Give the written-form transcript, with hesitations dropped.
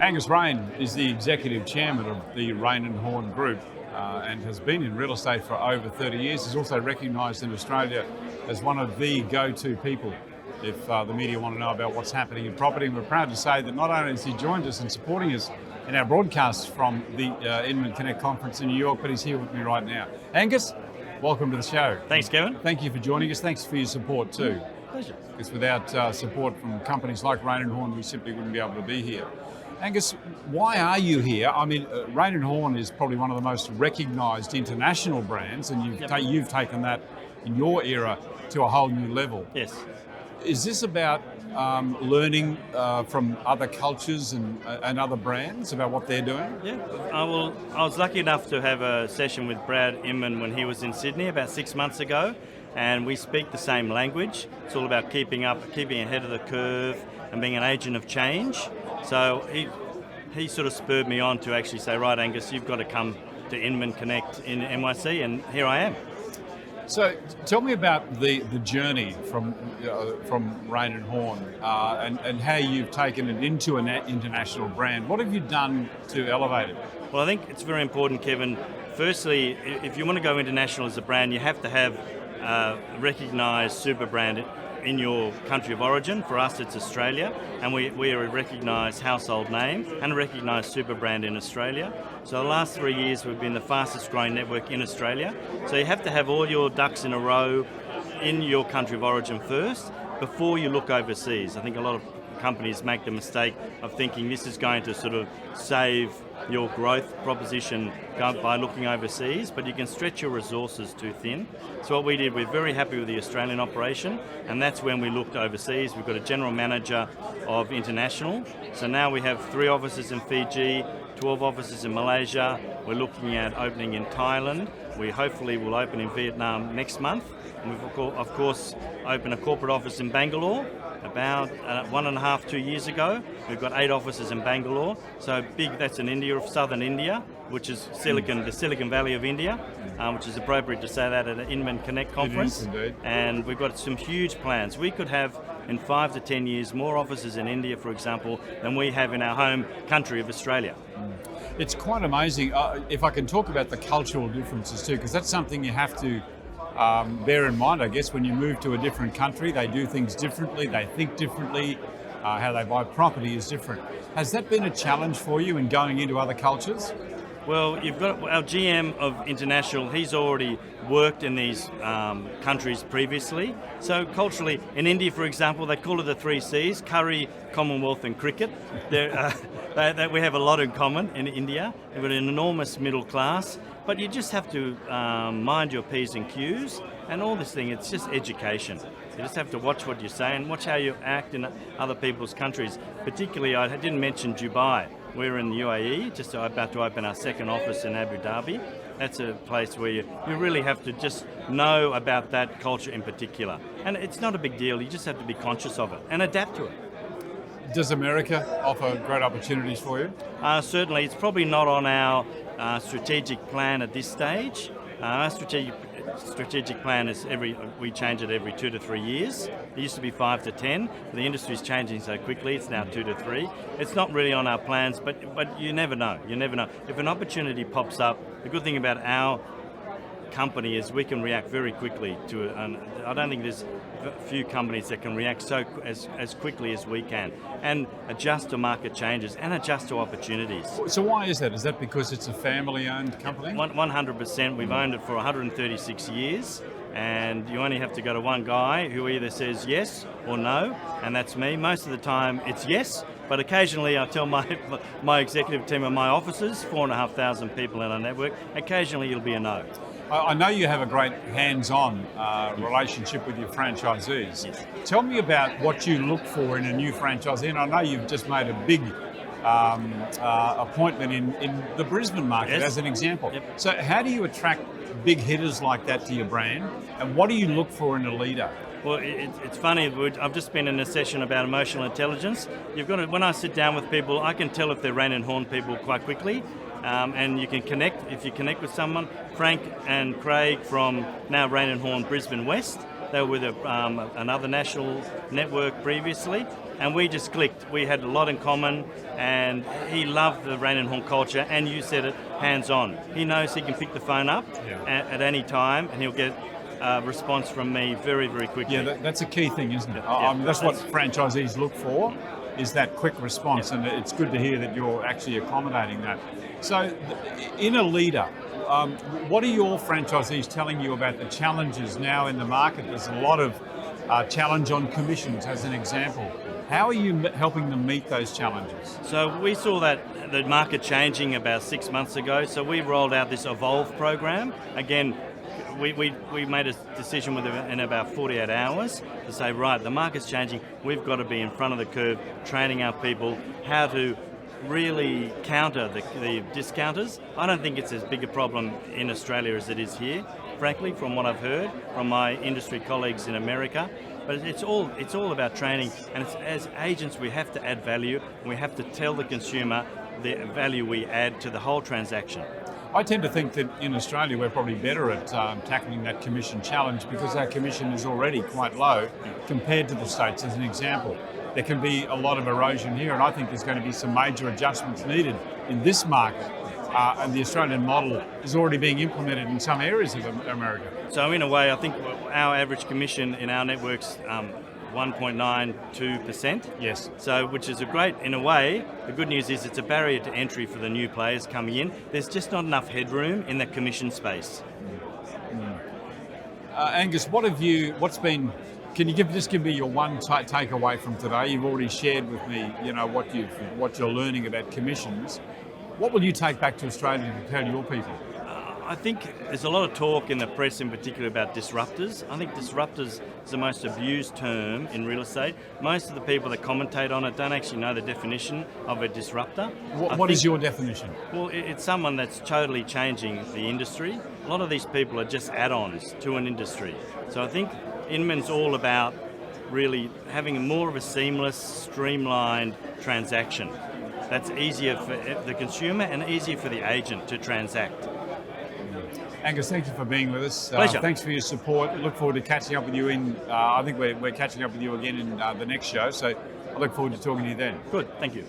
Angus Raine is the executive chairman of the Raine Horne Group and has been in real estate for over 30 years. He's also recognised in Australia as one of the go-to people if the media want to know about what's happening in property. And we're proud to say that not only has he joined us and supporting us in our broadcast from the Inman Connect conference in New York, but he's here with me right now. Angus, welcome to the show. Thanks, Kevin. Thank you for joining us. Thanks for your support too. Pleasure. Because without support from companies like Raine Horne, we simply wouldn't be able to be here. Angus, why are you here? I mean, Raine Horne is probably one of the most recognised international brands, and you've taken that in your era to a whole new level. Yes. Is this about learning from other cultures and other brands about what they're doing? Yeah. I was lucky enough to have a session with Brad Inman when he was in Sydney about 6 months ago, and we speak the same language. It's all about keeping ahead of the curve and being an agent of change. So he sort of spurred me on to actually say, right, Angus, you've got to come to Inman Connect in NYC, and here I am. So tell me about the journey from Raine Horne and how you've taken it into an international brand. What have you done to elevate it? Well, I think it's very important, Kevin. Firstly, if you want to go international as a brand, you have to have a recognised super brand in your country of origin. For us, it's Australia, and we are a recognised household name and a recognised super brand in Australia. So the last 3 years, we've been the fastest growing network in Australia. So you have to have all your ducks in a row in your country of origin first before you look overseas. I think a lot of companies make the mistake of thinking this is going to sort of save your growth proposition by looking overseas, but you can stretch your resources too thin. So what we did, we're very happy with the Australian operation, and that's when we looked overseas. We've got a general manager of international. So now we have 3 offices in Fiji, 12 offices in Malaysia. We're looking at opening in Thailand. We hopefully will open in Vietnam next month. And we've of course opened a corporate office in Bangalore about 1.5, 2 years ago. We've got 8 offices in Bangalore. So big, that's in India, southern India, which is the Silicon Valley of India, which is appropriate to say that at an Inman Connect conference. It is indeed. And we've got some huge plans. We could have, in 5 to 10 years, more offices in India, for example, than we have in our home country of Australia. It's quite amazing. If I can talk about the cultural differences too, because that's something you have to bear in mind, I guess, when you move to a different country. They do things differently, they think differently, how they buy property is different. Has that been a challenge for you in going into other cultures? Well, you've got our GM of International, he's already worked in these countries previously. So culturally, in India, for example, they call it the 3 Cs, curry, Commonwealth and cricket. We have a lot in common in India. We've got an enormous middle class, but you just have to mind your P's and Q's and all this thing. It's just education. You just have to watch what you say and watch how you act in other people's countries. Particularly, I didn't mention Dubai. We're in the UAE, just about to open our 2nd office in Abu Dhabi. That's a place where you really have to just know about that culture in particular. And it's not a big deal, you just have to be conscious of it and adapt to it. Does America offer great opportunities for you? Certainly, it's probably not on our strategic plan at this stage. Our strategic plan is we change it every 2 to 3 years. It used to be 5 to 10. The industry is changing so quickly, it's now 2 to 3. It's not really on our plans, but you never know. You never know. If an opportunity pops up, the good thing about our company is we can react very quickly to it. And I don't think there's a few companies that can react as quickly as we can and adjust to market changes and adjust to opportunities. So why is that? Is that because it's a family-owned company? 100%. We've owned it for 136 years, and you only have to go to one guy who either says yes or no, and that's me. Most of the time it's yes, but occasionally I tell my executive team and my officers, 4,500 people in our network, occasionally it'll be a no. I know you have a great hands-on relationship with your franchisees. Yes. Tell me about what you look for in a new franchisee. And I know you've just made a big appointment in the Brisbane market, yes, as an example. Yep. So how do you attract big hitters like that to your brand? And what do you look for in a leader? Well, it's funny. I've just been in a session about emotional intelligence. When I sit down with people, I can tell if they're Raine Horne people quite quickly. And you can connect, if you connect with someone. Frank and Craig from now Raine Horne Brisbane West, They were with another national network previously, and we just clicked. We had a lot in common, and he loved the Raine Horne culture, and you said it, hands-on. He knows he can pick the phone up at any time, and he'll get a response from me very, very quickly. Yeah, that's a key thing, isn't it? Yeah. That's what franchisees look for, is that quick response, and it's good to hear that you're actually accommodating that. So, in a leader, what are your franchisees telling you about the challenges now in the market? There's a lot of challenge on commissions, as an example. How are you helping them meet those challenges? So we saw that the market changing about 6 months ago, so we rolled out this Evolve program. Again, we made a decision in about 48 hours to say, right, the market's changing, we've got to be in front of the curve, training our people how to really counter the discounters. I don't think it's as big a problem in Australia as it is here, frankly, from what I've heard from my industry colleagues in America. But it's all about training, and as agents we have to add value, and we have to tell the consumer the value we add to the whole transaction. I tend to think that in Australia we're probably better at tackling that commission challenge because our commission is already quite low compared to the States, as an example. There can be a lot of erosion here, and I think there's going to be some major adjustments needed in this market. And the Australian model is already being implemented in some areas of America. So in a way, I think our average commission in our network's 1.92%. Yes. So, which is in a way, the good news is it's a barrier to entry for the new players coming in. There's just not enough headroom in the commission space. Angus, can you just give me your one takeaway from today? You've already shared with me, what you're learning about commissions. What will you take back to Australia to tell your people? I think there's a lot of talk in the press in particular about disruptors. I think disruptors is the most abused term in real estate. Most of the people that commentate on it don't actually know the definition of a disruptor. What is your definition? Well, it's someone that's totally changing the industry. A lot of these people are just add-ons to an industry. So I think Inman's all about really having more of a seamless, streamlined transaction. That's easier for the consumer and easier for the agent to transact. Angus, thank you for being with us. Pleasure. Thanks for your support. Look forward to catching up with you I think we're catching up with you again in the next show, so I look forward to talking to you then. Good, thank you.